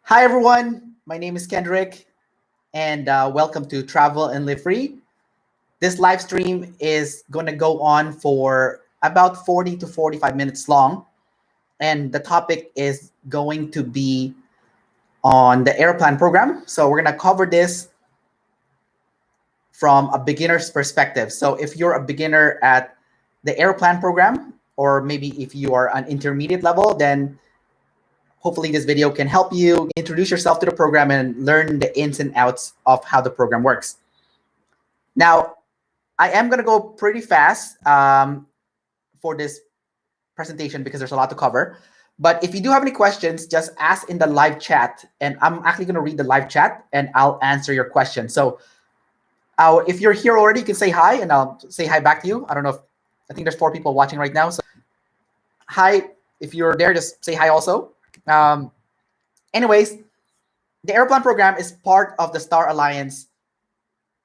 Hi, everyone. My name is Kendrick, and welcome to Travel and Live Free. This live stream is going to go on for about 40 to 45 minutes long, and the topic is going to be on the Aeroplan program. So we're going to cover this from a beginner's perspective. So if you're a beginner at the Aeroplan program, or maybe if you are an intermediate level, then hopefully this video can help you introduce yourself to the program and learn the ins and outs of how the program works. Now, I am going to go pretty fast for this presentation because there's a lot to cover. But if you do have any questions, just ask in the live chat. And I'm actually going to read the live chat and I'll answer your question. So if you're here already, you can say hi and I'll say hi back to you. I don't know if, I think there's 4 people watching right now. So hi, if you're there, just say hi also. Anyways, the Aeroplan program is part of the Star Alliance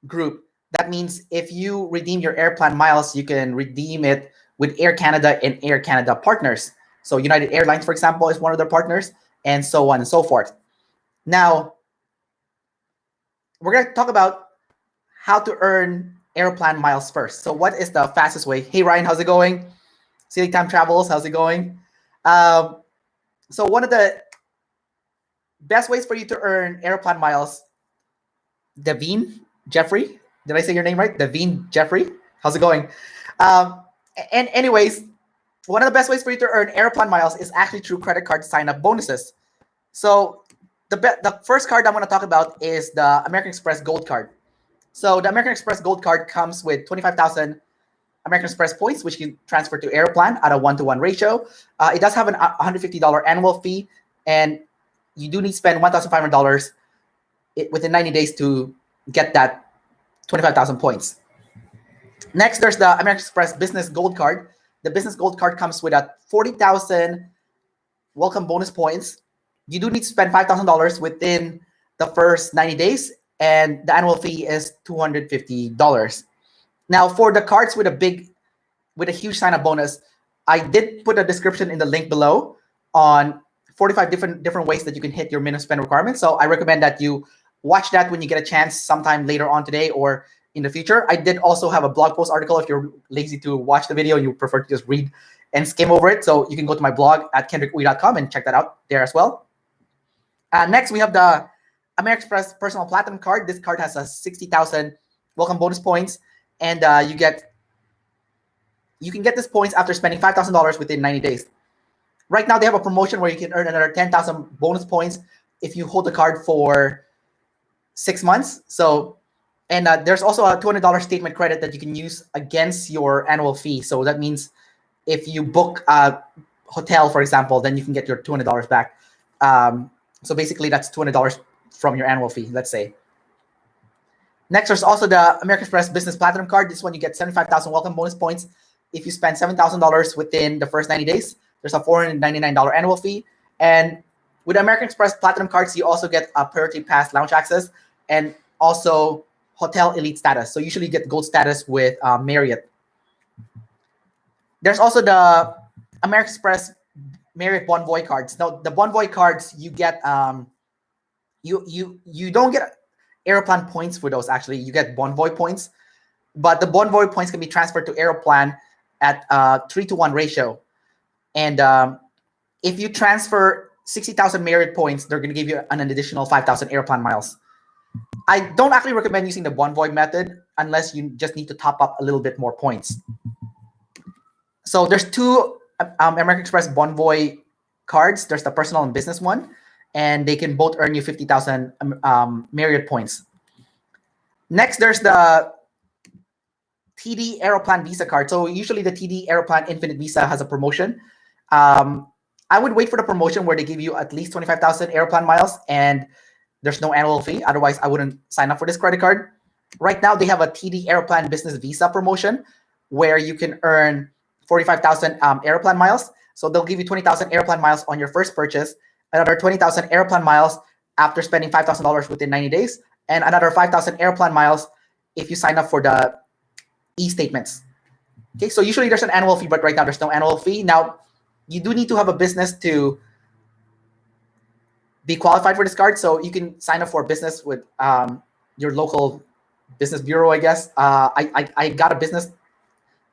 group. That means if you redeem your Aeroplan miles, you can redeem it with Air Canada and Air Canada partners. So United Airlines, for example, is one of their partners, and so on and so forth. Now, we're going to talk about how to earn Aeroplan miles first. So what is the fastest way? Hey, Ryan, how's it going? Silly Time Travels, how's it going? So one of the best ways for you to earn Aeroplan miles, Devine Jeffrey. Did I say your name right? Devine Jeffrey. How's it going? And anyways, one of the best ways for you to earn Aeroplan miles is actually through credit card sign-up bonuses. So the first card I'm going to talk about is the American Express Gold Card. So the American Express Gold Card comes with 25,000 American Express points, which you can transfer to Aeroplan at a 1-to-1 ratio. It does have an $150 annual fee, and you do need to spend $1,500 within 90 days to get that 25,000 points. Next, there's the American Express Business Gold Card. The Business Gold Card comes with a 40,000 welcome bonus points. You do need to spend $5,000 within the first 90 days, and the annual fee is $250. Now, for the cards with a huge sign-up bonus, I did put a description in the link below on 45 different ways that you can hit your minimum spend requirements. So I recommend that you watch that when you get a chance sometime later on today or in the future. I did also have a blog post article if you're lazy to watch the video and you prefer to just read and skim over it. So you can go to my blog at kendrickuy.com and check that out there as well. Next, we have the AMEX Express Personal Platinum card. This card has a 60,000 welcome bonus points, and you can get these points after spending $5,000 within 90 days. Right now, they have a promotion where you can earn another 10,000 bonus points if you hold the card for 6 months. So, and there's also a $200 statement credit that you can use against your annual fee. So that means if you book a hotel, for example, then you can get your $200 back. So basically, that's $200 from your annual fee, let's say. Next, there's also the American Express Business Platinum card. This one, you get 75,000 welcome bonus points if you spend $7,000 within the first 90 days. There's a $499 annual fee. And with American Express Platinum cards, you also get a Priority Pass lounge access and also Hotel Elite status. So usually you get gold status with Marriott. There's also the American Express Marriott Bonvoy cards. Now, the Bonvoy cards, you get you don't get Aeroplan points for those. Actually, you get Bonvoy points, but the Bonvoy points can be transferred to Aeroplan at a 3-to-1 ratio. And if you transfer 60,000 Marriott points, they're going to give you an additional 5,000 Aeroplan miles. I don't actually recommend using the Bonvoy method unless you just need to top up a little bit more points. So there's 2 American Express Bonvoy cards. There's the personal and business one, and they can both earn you 50,000 Marriott points. Next, there's the TD Aeroplan Visa card. So usually the TD Aeroplan Infinite Visa has a promotion. I would wait for the promotion where they give you at least 25,000 Aeroplan miles and there's no annual fee. Otherwise, I wouldn't sign up for this credit card. Right now, they have a TD Aeroplan Business Visa promotion where you can earn 45,000 Aeroplan miles. So they'll give you 20,000 Aeroplan miles on your first purchase, another 20,000 Aeroplan miles after spending $5,000 within 90 days, and another 5,000 Aeroplan miles if you sign up for the e-statements. Okay, so usually there's an annual fee, but right now there's no annual fee. Now, you do need to have a business to be qualified for this card. So you can sign up for business with your local business bureau, I guess. I got a business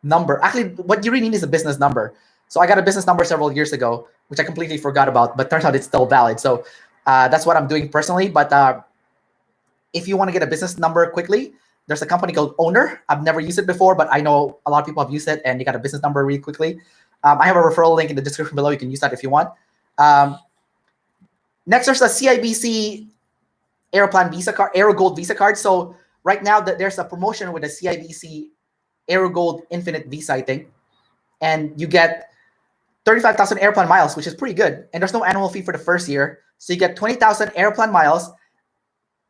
number. Actually, what you really need is a business number. So I got a business number several years ago, which I completely forgot about, but turns out it's still valid. So that's what I'm doing personally. But if you want to get a business number quickly, there's a company called Owner. I've never used it before, but I know a lot of people have used it, and you got a business number really quickly. I have a referral link in the description below. You can use that if you want. Next, there's a CIBC Aeroplan Visa card, Aero Gold Visa card. So right now, there's a promotion with the CIBC Aero Gold Infinite Visa, I think, and you get 35,000 Aeroplan miles, which is pretty good. And there's no annual fee for the first year, so you get 20,000 Aeroplan miles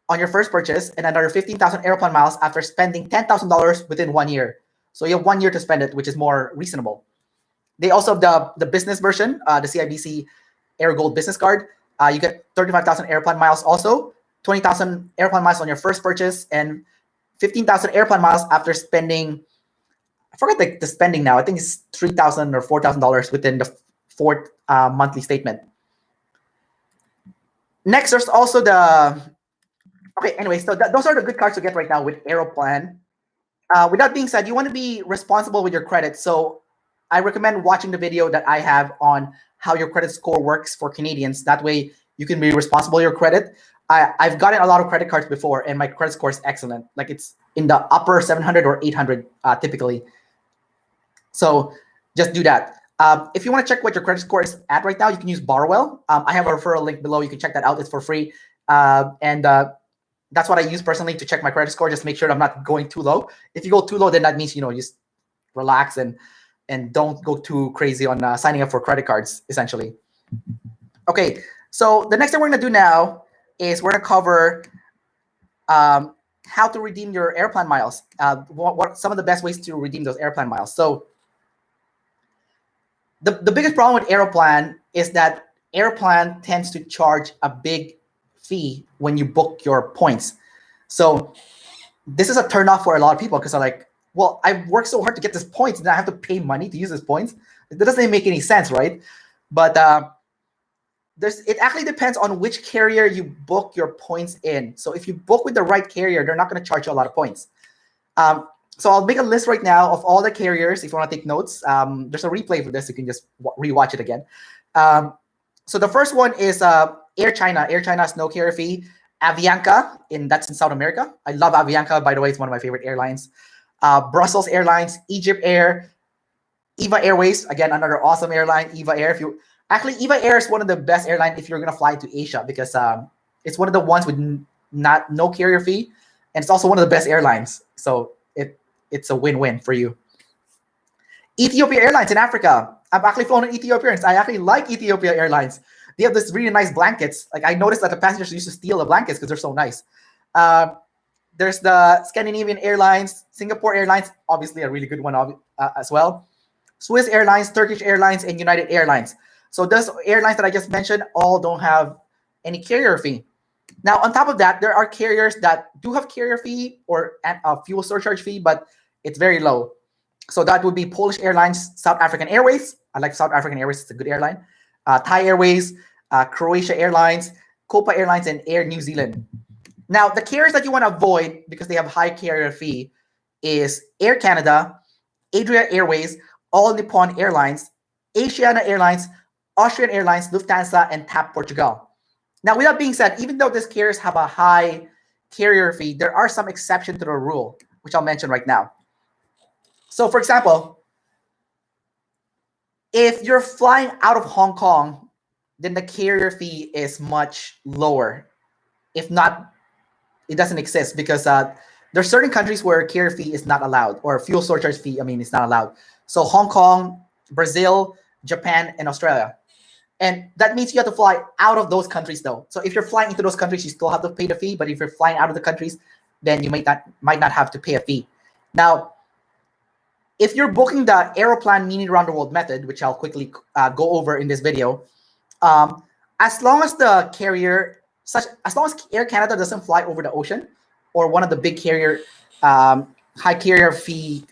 on your first purchase, and another 15,000 Aeroplan miles after spending $10,000 within 1 year. So you have 1 year to spend it, which is more reasonable. They also have the business version, the CIBC Aero Gold Business Card. You get 35,000 Aeroplan miles also, 20,000 Aeroplan miles on your first purchase, and 15,000 Aeroplan miles after spending, I forgot the spending now. I think it's $3,000 or $4,000 within the fourth monthly statement. Next, there's also okay, anyway, so those are the good cards to get right now with Aeroplan. With that being said, you want to be responsible with your credit. So I recommend watching the video that I have on how your credit score works for Canadians. That way you can be responsible with your credit. I've gotten a lot of credit cards before, and my credit score is excellent. Like it's in the upper 700 or 800 typically. So just do that. If you want to check what your credit score is at right now, you can use Borrowell. I have a referral link below. You can check that out. It's for free. And that's what I use personally to check my credit score, just to make sure I'm not going too low. If you go too low, then that means, just relax and don't go too crazy on signing up for credit cards, essentially. Okay, so the next thing we're going to do now is we're going to cover how to redeem your Aeroplan miles. What some of the best ways to redeem those Aeroplan miles. So the biggest problem with Aeroplan is that Aeroplan tends to charge a big fee when you book your points. So this is a turnoff for a lot of people because they're like, well, I've worked so hard to get these points and I have to pay money to use these points. That doesn't make any sense, right? But it actually depends on which carrier you book your points in. So if you book with the right carrier, they're not going to charge you a lot of points. So I'll make a list right now of all the carriers. If you want to take notes, there's a replay for this. You can just rewatch it again. So the first one is Air China. Air China has no carrier fee. Avianca, that's in South America. I love Avianca, by the way. It's one of my favorite airlines. Brussels Airlines, Egypt Air, EVA Airways. Again, another awesome airline, EVA Air. Actually, EVA Air is one of the best airlines if you're going to fly to Asia because it's one of the ones with no carrier fee. And it's also one of the best airlines. So it's a win-win for you. Ethiopia Airlines in Africa. I've actually flown on Ethiopia Airlines. I actually like Ethiopia Airlines. They have this really nice blankets. Like I noticed that the passengers used to steal the blankets because they're so nice. There's the Scandinavian Airlines, Singapore Airlines, obviously a really good one as well. Swiss Airlines, Turkish Airlines, and United Airlines. So those airlines that I just mentioned all don't have any carrier fee. Now, on top of that, there are carriers that do have carrier fee or a fuel surcharge fee, but it's very low. So that would be Polish Airlines, South African Airways. I like South African Airways. It's a good airline. Thai Airways, Croatia Airlines, Copa Airlines, and Air New Zealand. Now, the carriers that you want to avoid because they have high carrier fee is Air Canada, Adria Airways, All Nippon Airlines, Asiana Airlines, Austrian Airlines, Lufthansa, and TAP Portugal. Now, with that being said, even though these carriers have a high carrier fee, there are some exceptions to the rule, which I'll mention right now. So, for example, if you're flying out of Hong Kong, then the carrier fee is much lower. If not, it doesn't exist because there are certain countries where carrier fee is not allowed, or fuel surcharge fee, it's not allowed. So Hong Kong, Brazil, Japan, and Australia. And that means you have to fly out of those countries though. So if you're flying into those countries, you still have to pay the fee. But if you're flying out of the countries, then you might not have to pay a fee. Now, if you're booking the Aeroplan Mini Round the World method, which I'll quickly go over in this video, as long as the carrier, as long as Air Canada doesn't fly over the ocean, or one of the big carrier, high carrier fee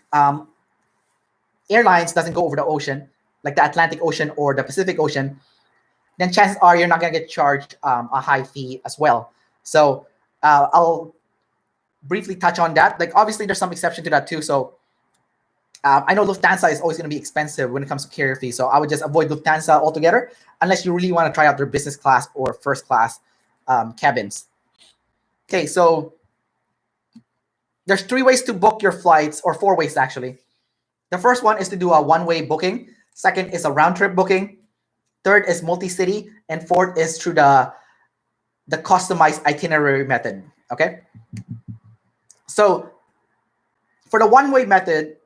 airlines doesn't go over the ocean, like the Atlantic Ocean or the Pacific Ocean, then chances are you're not going to get charged a high fee as well. So I'll briefly touch on that. Like, obviously, there's some exception to that too. So I know Lufthansa is always going to be expensive when it comes to carrier fee. So I would just avoid Lufthansa altogether unless you really want to try out their business class or first class cabins. Okay, so there's 3 ways to book your flights, or 4 ways actually. The first one is to do a one-way booking. Second is a round-trip booking. Third is multi-city. And fourth is through the customized itinerary method, okay? So for the one-way method,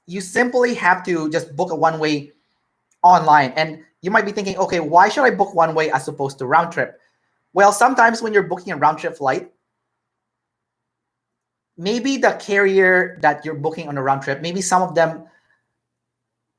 you simply have to just book a one-way online. And you might be thinking, okay, why should I book one-way as opposed to round-trip? Well, sometimes when you're booking a round-trip flight, maybe the carrier that you're booking on a round trip, maybe some of them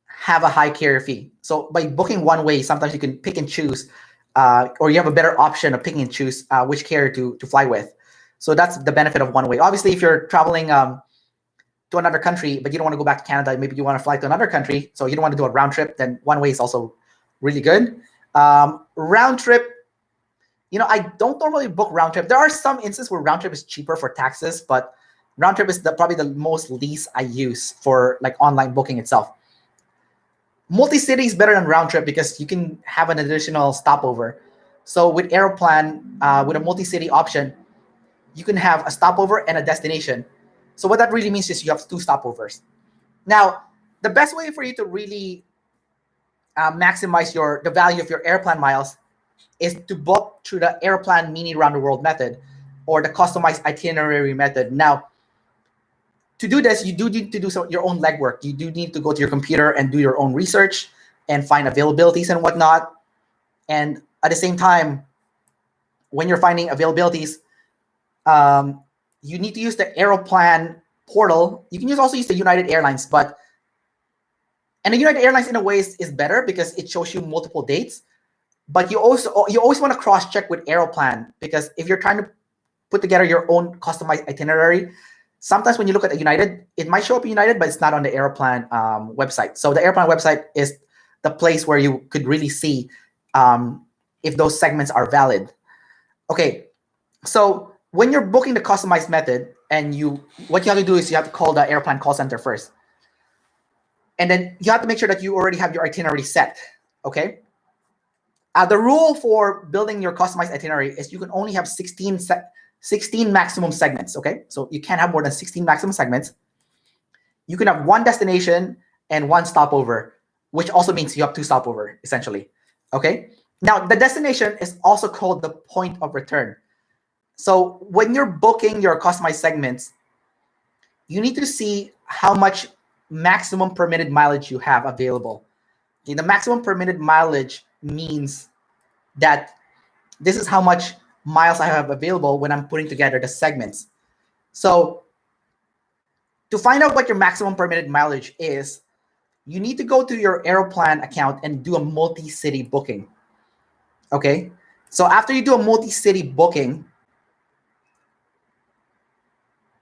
have a high carrier fee. So by booking one way, sometimes you can pick and choose, or you have a better option of picking and choose which carrier to fly with. So that's the benefit of one way. Obviously, if you're traveling to another country, but you don't want to go back to Canada, maybe you want to fly to another country, so you don't want to do a round trip, then one way is also really good. Round trip, you know, I don't normally book round trip. There are some instances where round trip is cheaper for taxes, but round trip is probably the most least I use for like online booking itself. Multi-city is better than round trip because you can have an additional stopover. So with Aeroplan, with a multi-city option, you can have a stopover and a destination. So what that really means is you have 2 stopovers. Now, the best way for you to really maximize the value of your Aeroplan miles is to book through the Aeroplan mini round the world method or the customized itinerary method. Now, to do this, you do need to do your own legwork. You do need to go to your computer and do your own research and find availabilities and whatnot. And at the same time, when you're finding availabilities, you need to use the Aeroplan portal. You can also use the United Airlines, and the United Airlines in a way is better because it shows you multiple dates. But you always want to cross-check with Aeroplan, because if you're trying to put together your own customized itinerary, sometimes when you look at the United, it might show up in United, but it's not on the Aeroplan website. So the Aeroplan website is the place where you could really see if those segments are valid. Okay, so when you're booking the customized method, and what you have to do is you have to call the Aeroplan call center first. And then you have to make sure that you already have your itinerary set, okay? The rule for building your customized itinerary is you can only have 16 maximum segments, okay? So you can't have more than 16 maximum segments. You can have 1 destination and 1 stopover, which also means you have 2 stopover, essentially, okay? Now, the destination is also called the point of return. So when you're booking your customized segments, you need to see how much maximum permitted mileage you have available. Okay, the maximum permitted mileage means that this is how much miles I have available when I'm putting together the segments. So to find out what your maximum permitted mileage is, you need to go to your Aeroplan account and do a multi-city booking. Okay, so after you do a multi-city booking,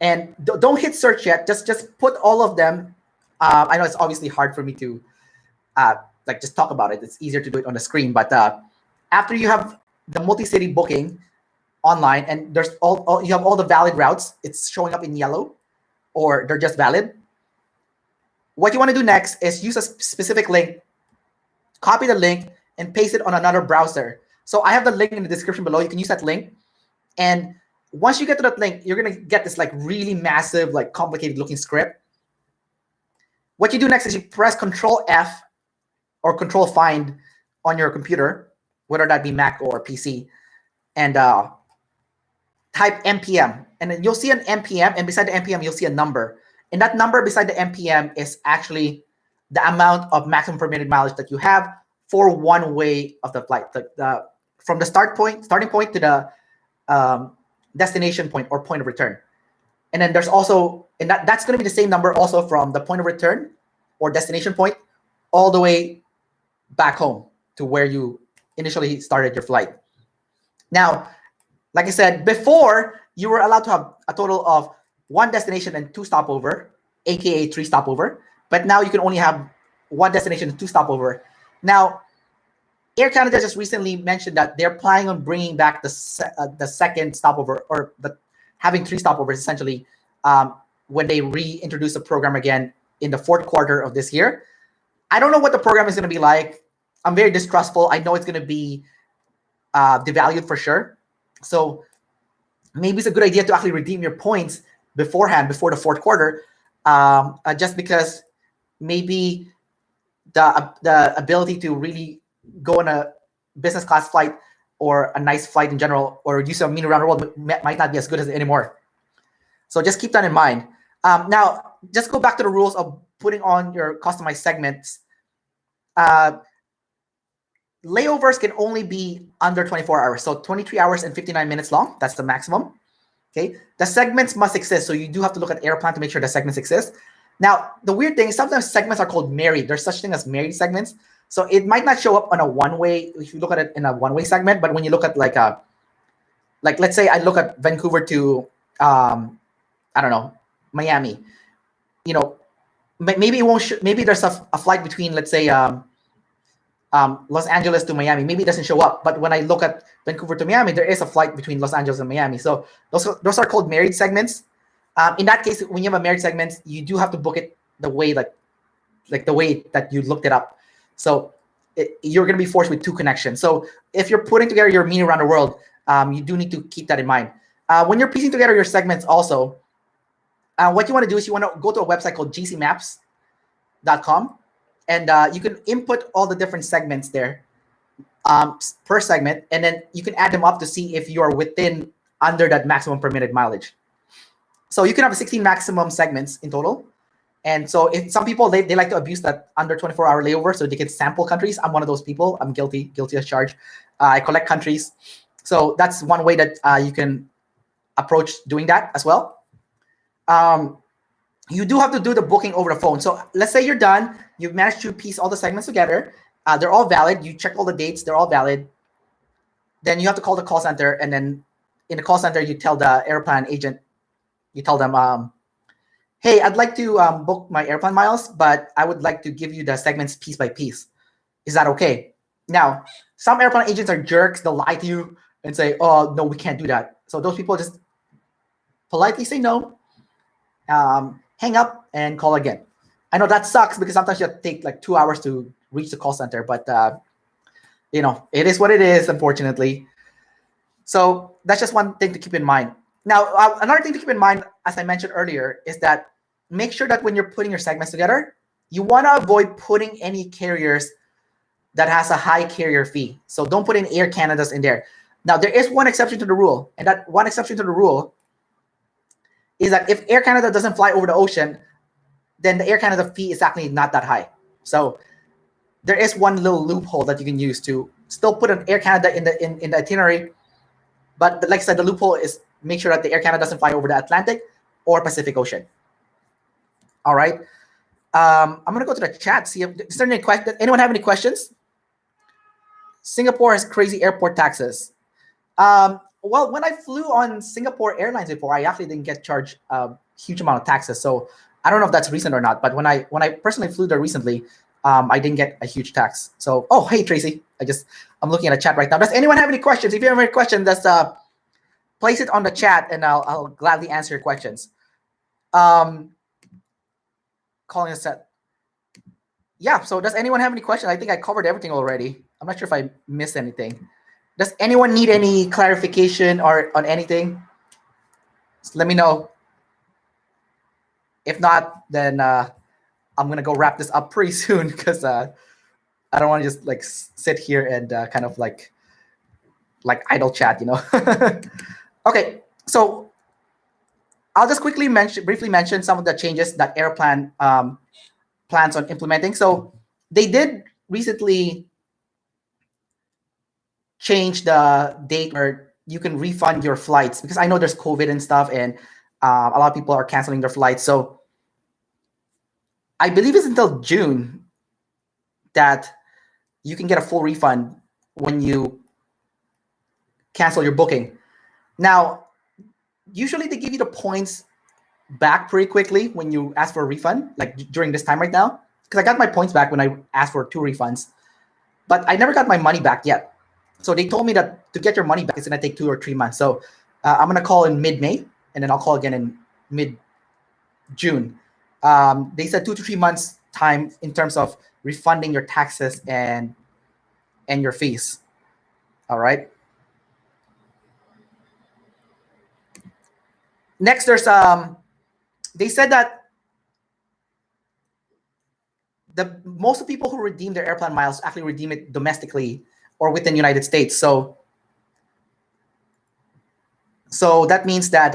and don't hit search yet, just put all of them. I know it's obviously hard for me to like just talk about it. It's easier to do it on the screen, but after you have the multi-city booking online, and there's you have all the valid routes, it's showing up in yellow, or they're just valid. What you want to do next is use a specific link, copy the link, and paste it on another browser. So I have the link in the description below. You can use that link, and once you get to that link, you're gonna get this like really massive, like complicated looking script. What you do next is you press Control F or Control Find on your computer, whether that be Mac or PC, and type NPM, and then you'll see an NPM, and beside the NPM you'll see a number, and that number beside the NPM is actually the amount of maximum permitted mileage that you have for one way of the flight, from the starting point to the destination point or point of return. And then there's also, and that's going to be the same number also from the point of return or destination point all the way back home to where you initially started your flight. Now, like I said, before you were allowed to have a total of 1 destination and 2 stopover, aka 3 stopover, but now you can only have 1 destination and 2 stopover. Now, Air Canada just recently mentioned that they're planning on bringing back the second stopover, or having 3 stopovers essentially, when they reintroduce the program again in the 4th quarter of this year. I don't know what the program is going to be like. I'm very distrustful. I know it's going to be devalued for sure. So maybe it's a good idea to actually redeem your points beforehand, before the 4th quarter, just because maybe the ability to really go on a business class flight or a nice flight in general, or use a mini around the world, might not be as good as anymore. So just keep that in mind. Now, just go back to the rules of putting on your customized segments. Layovers can only be under 24 hours. So 23 hours and 59 minutes long. That's the maximum. Okay. The segments must exist. So you do have to look at Aeroplan to make sure the segments exist. Now, the weird thing is sometimes segments are called married. There's such thing as married segments. So it might not show up on a one-way, if you look at it in a one-way segment, but when you look at like let's say I look at Vancouver to, I don't know, Miami, maybe it won't, maybe there's a flight between, let's say, Los Angeles to Miami. Maybe it doesn't show up, but when I look at Vancouver to Miami, there is a flight between Los Angeles and Miami. So those are called married segments. In that case, when you have a married segment, you do have to book it the way like the way that you looked it up. So you're going to be forced with 2 connections. So if you're putting together your mini around the world, you do need to keep that in mind. When you're piecing together your segments also, what you want to do is you want to go to a website called gcmaps.com, and you can input all the different segments there per segment, and then you can add them up to see if you are under that maximum permitted mileage. So you can have 16 maximum segments in total. And so if some people, they like to abuse that under 24-hour layover so they can sample countries. I'm one of those people. I'm guilty as charged. I collect countries. So that's one way that you can approach doing that as well. You do have to do the booking over the phone. So let's say you're done. You've managed to piece all the segments together. They're all valid. You check all the dates. They're all valid. Then you have to call the call center. And then in the call center, you tell the Aeroplan agent, you tell them, hey, I'd like to book my Aeroplan miles, but I would like to give you the segments piece by piece. Is that okay? Now, some Aeroplan agents are jerks. They'll lie to you and say, oh, no, we can't do that. So those people just politely say no, hang up, and call again. I know that sucks because sometimes you have to take like 2 hours to reach the call center, but it is what it is, unfortunately. So that's just one thing to keep in mind. Now, another thing to keep in mind, as I mentioned earlier, is that make sure that when you're putting your segments together, you want to avoid putting any carriers that has a high carrier fee. So don't put in Air Canada's in there. Now, there is one exception to the rule, and that one exception to the rule is that if Air Canada doesn't fly over the ocean, then the Air Canada fee is actually not that high. So there is one little loophole that you can use to still put an Air Canada in the itinerary. But like I said, the loophole is make sure that the Air Canada doesn't fly over the Atlantic or Pacific Ocean. All right. I'm going to go to the chat. See if is there any question. Anyone have any questions? Singapore has crazy airport taxes. Well, when I flew on Singapore Airlines before, I actually didn't get charged a huge amount of taxes. So I don't know if that's recent or not. But when I personally flew there recently, I didn't get a huge tax. So, oh, hey, Tracy. I'm looking at a chat right now. Does anyone have any questions? If you have any questions, just place it on the chat, and I'll gladly answer your questions. Calling a set. Yeah. So, does anyone have any questions? I think I covered everything already. I'm not sure if I missed anything. Does anyone need any clarification or on anything? Just let me know. If not, then I'm gonna go wrap this up pretty soon because I don't want to just like sit here and kind of like idle chat, Okay, so I'll just briefly mention some of the changes that Aeroplan plans on implementing. So they did recently change the date where you can refund your flights, because I know there's COVID and stuff, and a lot of people are canceling their flights. So I believe it's until June that you can get a full refund when you cancel your booking. Now, usually they give you the points back pretty quickly when you ask for a refund, like during this time right now, because I got my points back when I asked for 2 refunds. but I never got my money back yet. So they told me that to get your money back, it's gonna take 2 or 3 months. So I'm gonna call in mid-May, and then I'll call again in mid-June. They said 2 to 3 months time in terms of refunding your taxes and your fees. All right. Next, there's they said that the most of the people who redeem their Aeroplan miles actually redeem it domestically or within the United States. So that means that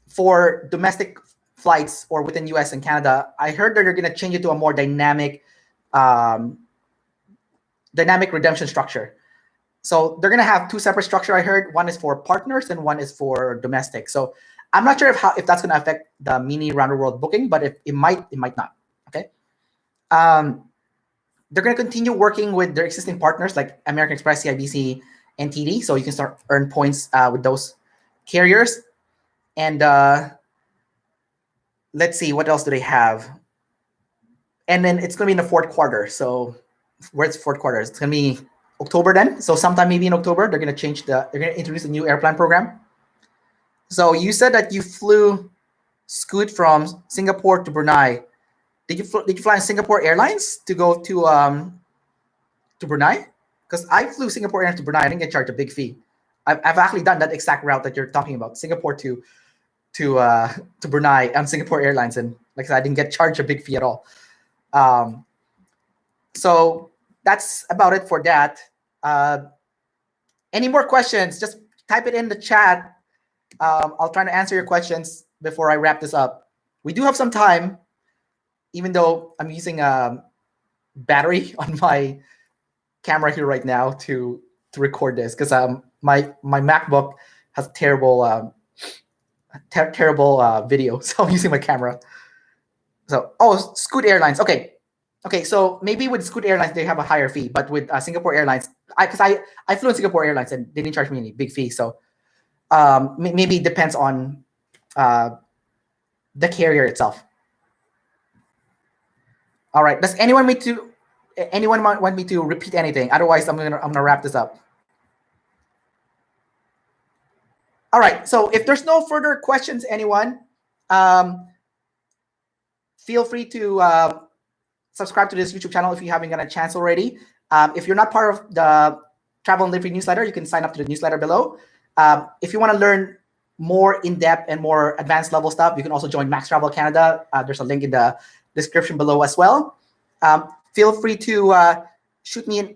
for domestic flights or within US and Canada, I heard that they're going to change it to a more dynamic redemption structure. So they're going to have 2 separate structure. I heard one is for partners and one is for domestic. So I'm not sure if that's going to affect the mini round the world booking, but if it might not. Okay. They're going to continue working with their existing partners like American Express, CIBC, and TD. So you can start earn points with those carriers. And let's see, what else do they have? And then it's going to be in the 4th quarter. So where's 4th quarter? It's going to be October then. So sometime maybe in October, they're going to introduce a new Aeroplan program. So you said that you flew Scoot from Singapore to Brunei. Did you fly in Singapore Airlines to go to Brunei? Because I flew Singapore Airlines to Brunei. I didn't get charged a big fee. I've actually done that exact route that you're talking about, Singapore to Brunei on Singapore Airlines, and like I said, I didn't get charged a big fee at all. So that's about it for that. Any more questions? Just type it in the chat. I'll try to answer your questions before I wrap this up. We do have some time, even though I'm using a battery on my camera here right now to record this, because my MacBook has terrible video, so I'm using my camera. So Scoot Airlines, okay. So maybe with Scoot Airlines they have a higher fee, but with Singapore Airlines, because I flew in Singapore Airlines and they didn't charge me any big fee. So maybe it depends on the carrier itself. All right. Does anyone want me to repeat anything? Otherwise, I'm gonna wrap this up. All right. So if there's no further questions, anyone, feel free to subscribe to this YouTube channel if you haven't got a chance already. If you're not part of the Travel and Livery newsletter, you can sign up to the newsletter below. If you want to learn more in-depth and more advanced level stuff, you can also join Max Travel Canada. There's a link in the description below as well. Feel free to shoot me an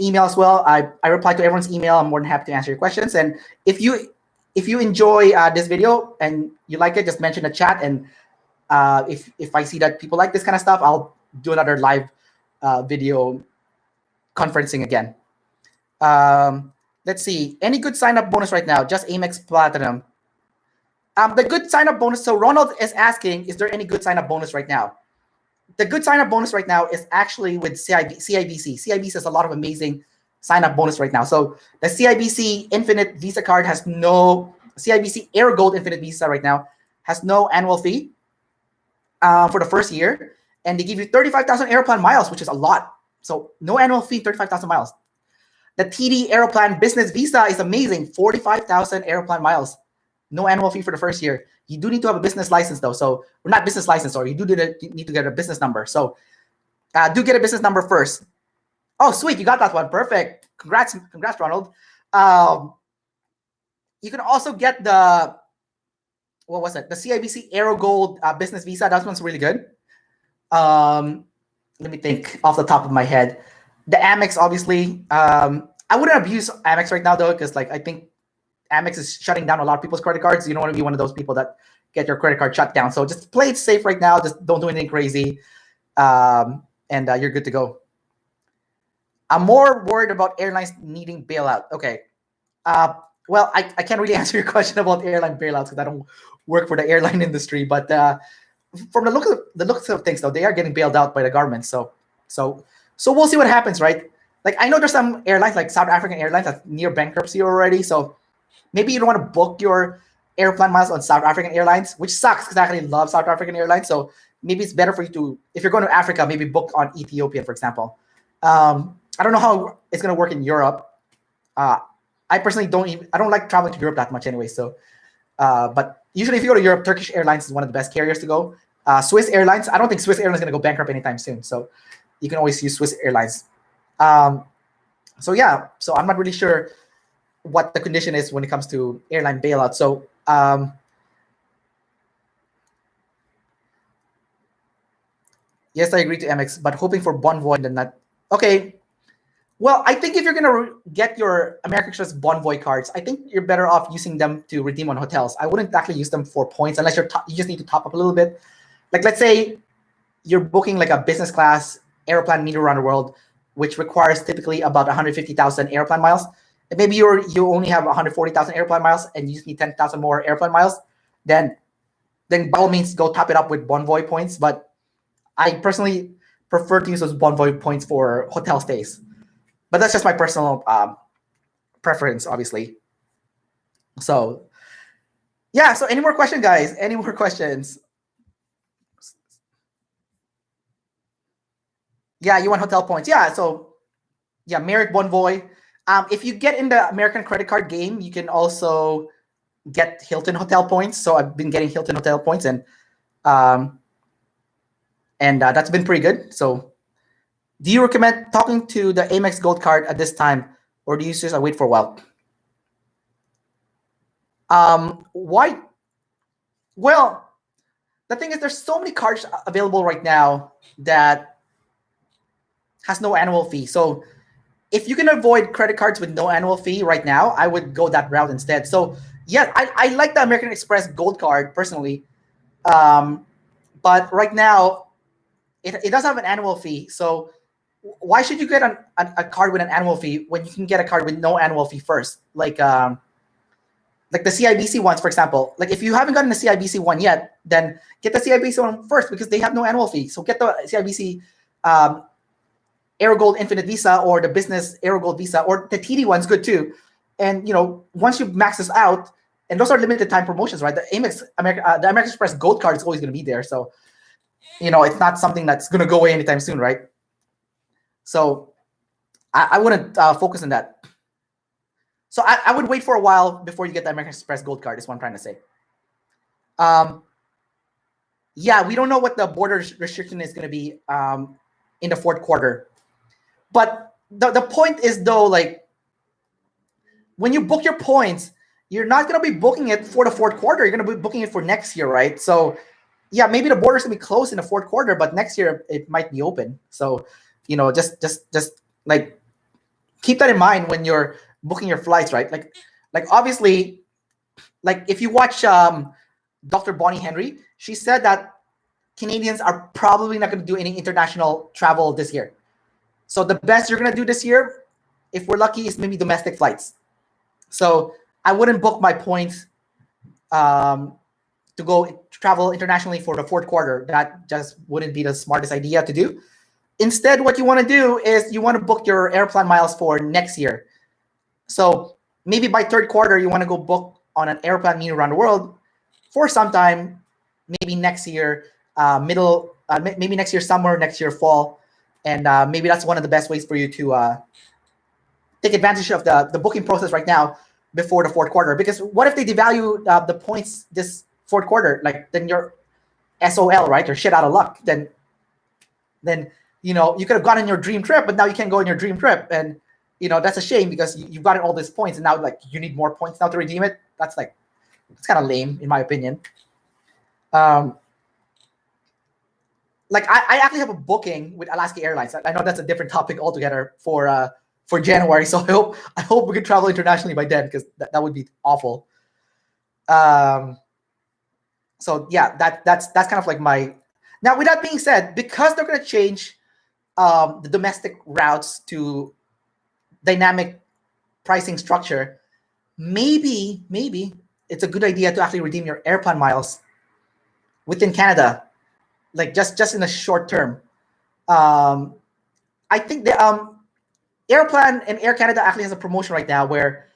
email as well. I reply to everyone's email. I'm more than happy to answer your questions. And if you enjoy this video and you like it, just mention the chat. And if I see that people like this kind of stuff, I'll do another live video conferencing again. Let's see. Any good sign-up bonus right now? Just AMEX Platinum. The good sign-up bonus. So Ronald is asking, is there any good sign-up bonus right now? The good sign-up bonus right now is actually with CIBC. CIBC has a lot of amazing sign-up bonus right now. So the CIBC Infinite Visa card has no, CIBC Air Gold Infinite Visa right now has no annual fee for the first year. And they give you 35,000 Aeroplan miles, which is a lot. So no annual fee, 35,000 miles. The TD Aeroplan Business Visa is amazing, 45,000 Aeroplan miles. No annual fee for the first year. You do need to have a business license though. So we're not business license, or you need to get a business number. So do get a business number first. Oh, sweet, you got that one. Perfect. Congrats, Ronald. You can also get the, what was it? The CIBC Aero Gold Business Visa. That one's really good. Let me think off the top of my head. The Amex, obviously. I wouldn't abuse Amex right now though, because like I think Amex is shutting down a lot of people's credit cards. You don't want to be one of those people that get your credit card shut down. So just play it safe right now. Just don't do anything crazy, and you're good to go. I'm more worried about airlines needing bailout. Okay. Well, I can't really answer your question about airline bailouts because I don't work for the airline industry. But from the looks of things, though, they are getting bailed out by the government. So we'll see what happens, right? Like I know there's some airlines, like South African Airlines, that's near bankruptcy already. So maybe you don't want to book your Aeroplan miles on South African Airlines, which sucks because I actually love South African Airlines. So maybe it's better for you to, if you're going to Africa, maybe book on Ethiopian, for example. I don't know how it's gonna work in Europe. I personally I don't like traveling to Europe that much anyway. So, but usually if you go to Europe, Turkish Airlines is one of the best carriers to go. Swiss Airlines, I don't think Swiss Airlines is gonna go bankrupt anytime soon. So you can always use Swiss Airlines. So yeah, so I'm not really sure what the condition is when it comes to airline bailout. So yes, I agree to AMEX, but hoping for Bonvoy and not. Okay, well, I think if you're gonna get your American Express Bonvoy cards, I think you're better off using them to redeem on hotels. I wouldn't actually use them for points unless you just need to top up a little bit. Like let's say you're booking like a business class Aeroplan meter around the world, which requires typically about 150,000 Aeroplan miles. And maybe you only have 140,000 Aeroplan miles and you just need 10,000 more Aeroplan miles. Then by all means go top it up with Bonvoy points. But I personally prefer to use those Bonvoy points for hotel stays. But that's just my personal preference, obviously. So yeah. So any more questions, guys? Any more questions? Yeah, you want hotel points. Yeah. So yeah, Merrick Bonvoy. If you get in the American credit card game, you can also get Hilton hotel points. So I've been getting Hilton hotel points, and that's been pretty good. So, do you recommend talking to the Amex Gold card at this time, or do you just wait for a while? Why? Well, the thing is, there's so many cards available right now that has no annual fee. So if you can avoid credit cards with no annual fee right now, I would go that route instead. So yeah, I like the American Express Gold card personally, but right now it does have an annual fee. So why should you get a card with an annual fee when you can get a card with no annual fee first? Like the CIBC ones, for example. Like if you haven't gotten the CIBC one yet, then get the CIBC one first because they have no annual fee. So get the CIBC AeroGold Infinite Visa or the Business AeroGold Visa, or the TD one's good too. And once you max this out, and those are limited time promotions, right? The the American Express Gold card is always going to be there. So it's not something that's going to go away anytime soon, right? So I wouldn't focus on that. So I would wait for a while before you get the American Express Gold card, is what I'm trying to say. Yeah, we don't know what the border restriction is going to be in the fourth quarter. But the point is, though, like when you book your points, you're not going to be booking it for the fourth quarter. You're going to be booking it for next year, right? So yeah, maybe the border's going to be closed in the fourth quarter, but next year it might be open. So, just like keep that in mind when you're booking your flights, right? Like obviously, like if you watch Dr. Bonnie Henry, she said that Canadians are probably not going to do any international travel this year. So the best you're going to do this year, if we're lucky, is maybe domestic flights. So I wouldn't book my points to go travel internationally for the fourth quarter. That just wouldn't be the smartest idea to do. Instead, what you want to do is you want to book your Aeroplan miles for next year. So maybe by third quarter, you want to go book on an Aeroplan meet around the world for some time, maybe next year, maybe next year summer, next year fall. And maybe that's one of the best ways for you to take advantage of the booking process right now before the fourth quarter. Because what if they devalue the points this fourth quarter? Like then you're SOL, right? You're shit out of luck. Then you could have gotten your dream trip, but now you can't go on your dream trip. And that's a shame because you've gotten all these points and now like you need more points now to redeem it. It's kind of lame in my opinion. Like I actually have a booking with Alaska Airlines. I know that's a different topic altogether for January. So I hope we can travel internationally by then because that would be awful. So yeah, that's kind of like my. Now with that being said, because they're going to change the domestic routes to dynamic pricing structure, maybe it's a good idea to actually redeem your Aeroplan miles within Canada. Like just in the short term. I think the Aeroplan and Air Canada actually has a promotion right now where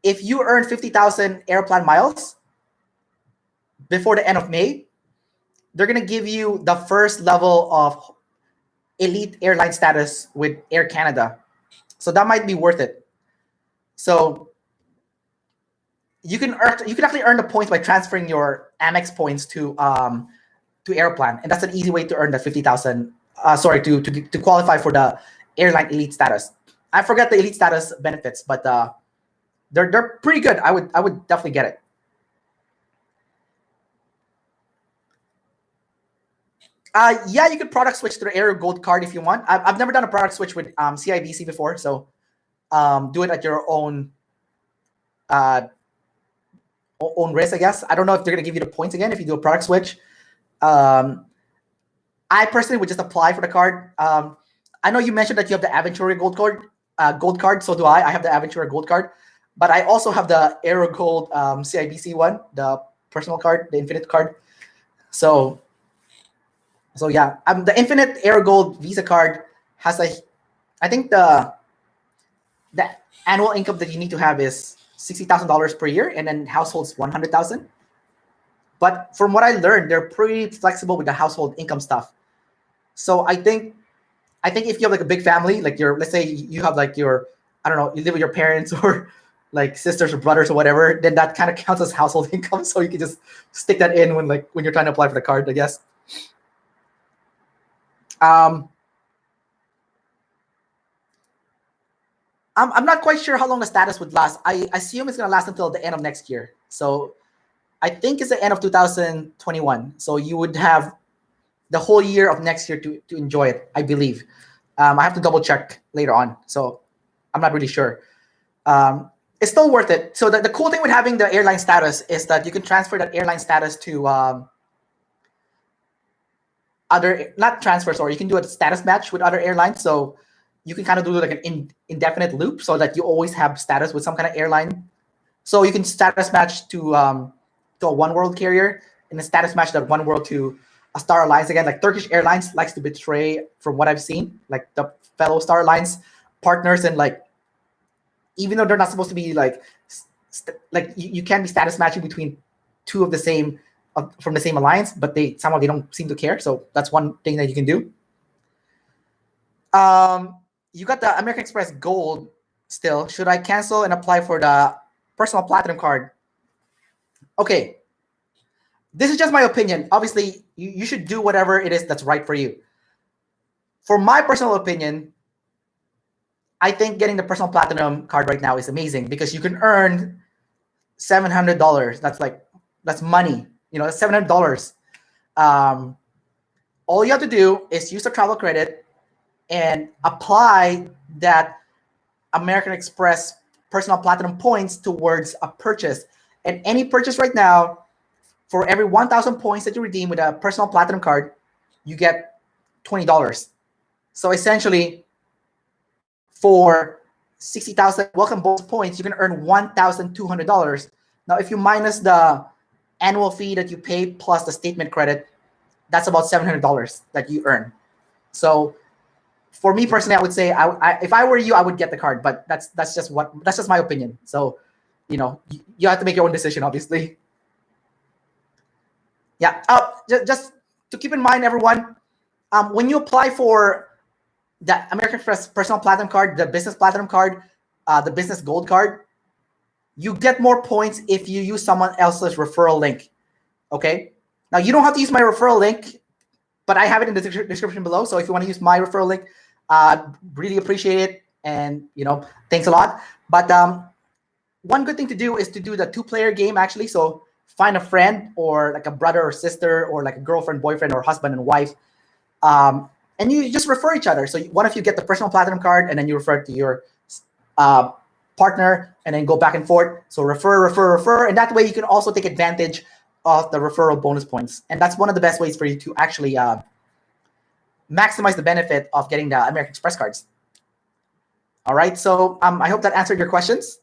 if you earn 50,000 Aeroplan miles before the end of May, they're going to give you the first level of elite airline status with Air Canada. So that might be worth it. So you can actually earn the points by transferring your Amex points to Aeroplan, and that's an easy way to earn the 50,000. To qualify for the airline elite status. I forget the elite status benefits, but they're pretty good. I would definitely get it. Yeah, you could product switch to the Aero Gold card if you want. I've never done a product switch with CIBC before, so do it at your own risk, I guess. I don't know if they're gonna give you the points again if you do a product switch. I personally would just apply for the card. I know you mentioned that you have the Aventura Gold card. So do I. I have the Aventura Gold card, but I also have the Aero Gold CIBC one, the personal card, the Infinite card. So yeah, the Infinite Aero Gold Visa card has I think the annual income that you need to have is $60,000 per year, and then households 100,000. But from what I learned, they're pretty flexible with the household income stuff. So I think if you have like a big family, like let's say you have like I don't know, you live with your parents or like sisters or brothers or whatever, then that kind of counts as household income. So you can just stick that in when you're trying to apply for the card, I guess. I'm not quite sure how long the status would last. I assume it's going to last until the end of next year. So I think it's the end of 2021. So you would have the whole year of next year to enjoy it, I believe. I have to double check later on. So I'm not really sure. It's still worth it. So the cool thing with having the airline status is that you can transfer that airline status to you can do a status match with other airlines. So you can kind of do like an indefinite loop so that you always have status with some kind of airline. So you can status match to a One World carrier and then status match that One World to a Star Alliance again. Like Turkish Airlines likes to betray, from what I've seen, like the fellow Star Alliance partners, and like even though they're not supposed to be like you can be status matching between two of the same from the same alliance, but they don't seem to care. So that's one thing that you can do. You got the American Express Gold still. Should I cancel and apply for the Personal Platinum card? Okay. This is just my opinion. Obviously, you should do whatever it is that's right for you. For my personal opinion, I think getting the Personal Platinum card right now is amazing because you can earn $700. That's money. That's $700. All you have to do is use the travel credit and apply that American Express Personal Platinum points towards a purchase. And any purchase right now, for every 1,000 points that you redeem with a Personal Platinum card, you get $20. So essentially, for 60,000 welcome bonus points, you can earn $1,200. Now, if you minus the annual fee that you pay plus the statement credit, that's about $700 that you earn. So for me personally, I would say if I were you, I would get the card, but that's just my opinion. So, you have to make your own decision, obviously. Yeah. Just to keep in mind, everyone, when you apply for the American Express Personal Platinum card, the Business Platinum card, the Business Gold card, you get more points if you use someone else's referral link. Okay. Now you don't have to use my referral link, but I have it in the description below. So if you want to use my referral link, really appreciate it. And, thanks a lot. But one good thing to do is to do the 2-player game, actually. So find a friend or like a brother or sister or like a girlfriend, boyfriend, or husband and wife. And you just refer each other. So one of you get the Personal Platinum card and then you refer to your partner and then go back and forth. So refer. And that way you can also take advantage of the referral bonus points. And that's one of the best ways for you to actually maximize the benefit of getting the American Express cards. All right. So I hope that answered your questions.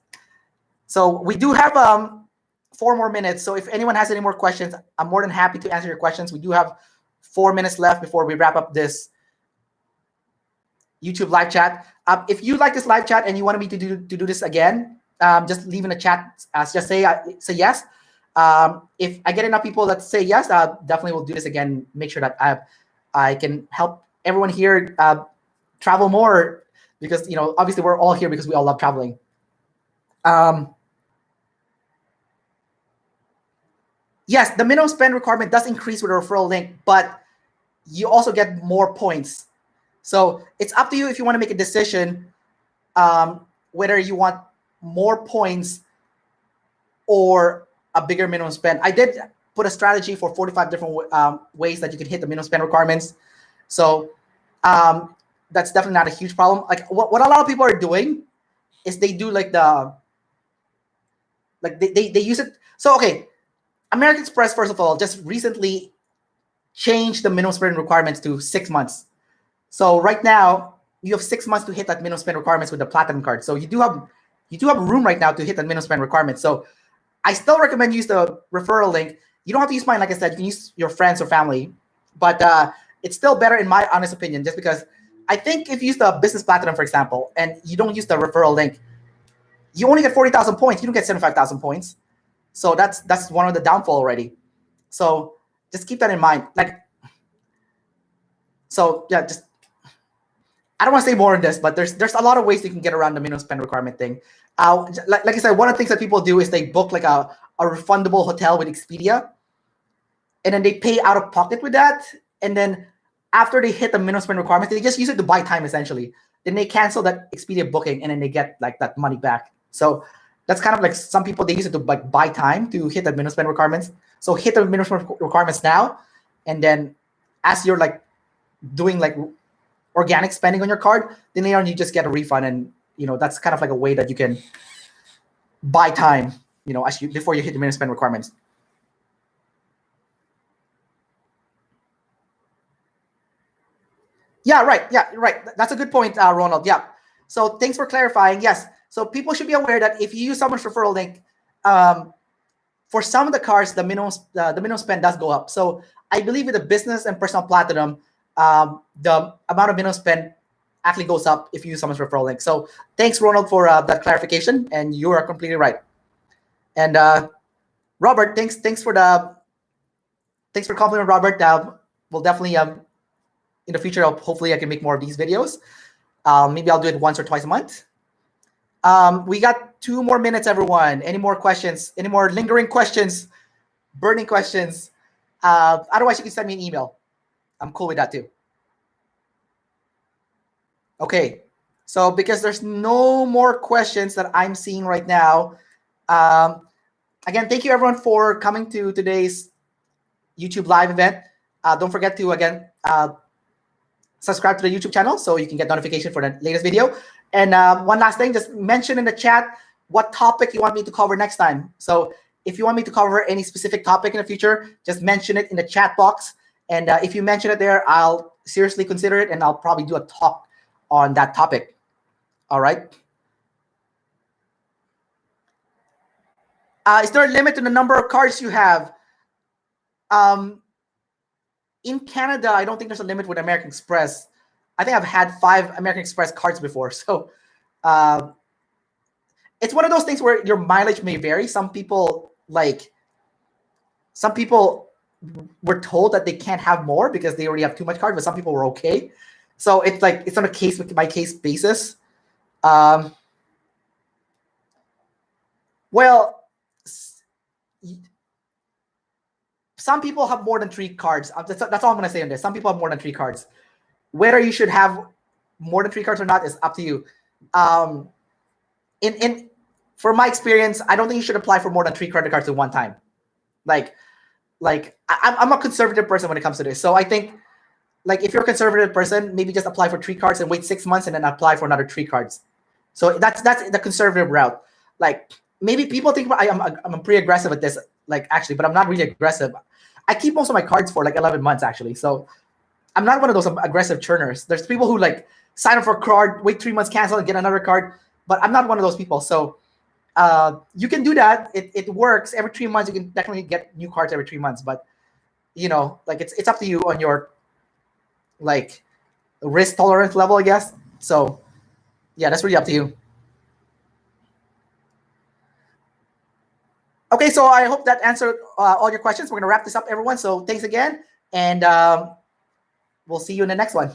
So we do have 4 more minutes. So if anyone has any more questions, I'm more than happy to answer your questions. We do have 4 minutes left before we wrap up this YouTube live chat. If you like this live chat and you want me to do this again, just leave in the chat. Just say yes. If I get enough people that say yes, definitely will do this again. Make sure that I can help everyone here travel more, because obviously we're all here because we all love traveling. Yes, the minimum spend requirement does increase with a referral link, but you also get more points. So it's up to you if you want to make a decision whether you want more points or a bigger minimum spend. I did put a strategy for 45 different ways that you can hit the minimum spend requirements. So that's definitely not a huge problem. Like what a lot of people are doing is they do like they use it. So okay, American Express, first of all, just recently changed the minimum spend requirements to 6 months. So right now you have 6 months to hit that minimum spend requirements with the platinum card. So you do have room right now to hit that minimum spend requirement. So I still recommend use the referral link. You don't have to use mine, like I said. You can use your friends or family, but it's still better in my honest opinion, just because I think if you use the business platinum, for example, and you don't use the referral link, you only get 40,000 points. You don't get 75,000 points. So that's one of the downfall already. So just keep that in mind. So yeah, just I don't want to say more on this, but there's a lot of ways you can get around the minimum spend requirement thing. Like I said, one of the things that people do is they book like a refundable hotel with Expedia, and then they pay out of pocket with that, and then after they hit the minimum spend requirement, they just use it to buy time essentially. Then they cancel that Expedia booking, and then they get like that money back. So that's kind of like some people, they use it to like buy time to hit the minimum spend requirements. So hit the minimum spend requirements now, and then as you're like doing like organic spending on your card, then later on you just get a refund, and that's kind of like a way that you can buy time, before you hit the minimum spend requirements. Yeah, right. Yeah, right. That's a good point, Ronald. Yeah. So thanks for clarifying. Yes. So people should be aware that if you use someone's referral link, for some of the cards, the minimum spend does go up. So I believe with the business and personal platinum, the amount of minimum spend actually goes up if you use someone's referral link. So thanks, Ronald, for that clarification, and you are completely right. And Robert, thanks for complimenting Robert. We'll definitely in the future, hopefully I can make more of these videos. Maybe I'll do it once or twice a month. We got 2 more minutes, everyone. Any more questions? Any more lingering questions? Burning questions? Otherwise, you can send me an email. I'm cool with that too. Okay. So because there's no more questions that I'm seeing right now, again, thank you everyone for coming to today's YouTube live event. Don't forget to, again, subscribe to the YouTube channel so you can get notification for the latest video. And one last thing, just mention in the chat what topic you want me to cover next time. So if you want me to cover any specific topic in the future, just mention it in the chat box. And if you mention it there, I'll seriously consider it, and I'll probably do a talk on that topic. All right. Is there a limit to the number of cards you have? In Canada, I don't think there's a limit with American Express. I think I've had 5 American Express cards before. So it's one of those things where your mileage may vary. Some people were told that they can't have more because they already have too much cards, but some people were okay. So it's like, it's on a case by case basis. Well, some people have more than 3 cards. That's all I'm going to say on this. Some people have more than 3 cards. Whether you should have more than 3 cards or not is up to you. For my experience, I don't think you should apply for more than 3 credit cards at one time. I'm a conservative person when it comes to this. So I think, like, if you're a conservative person, maybe just apply for 3 cards and wait 6 months and then apply for another 3 cards. So that's the conservative route. Like, maybe people think I'm pretty aggressive at this, like, actually, but I'm not really aggressive. I keep most of my cards for like 11 months actually. So I'm not one of those aggressive churners. There's people who like sign up for a card, wait 3 months, cancel, and get another card. But I'm not one of those people. So you can do that. It works. Every 3 months, you can definitely get new cards every 3 months. But like, it's up to you on your like risk tolerance level, I guess. So yeah, that's really up to you. Okay, so I hope that answered all your questions. We're gonna wrap this up, everyone. So thanks again, and we'll see you in the next one.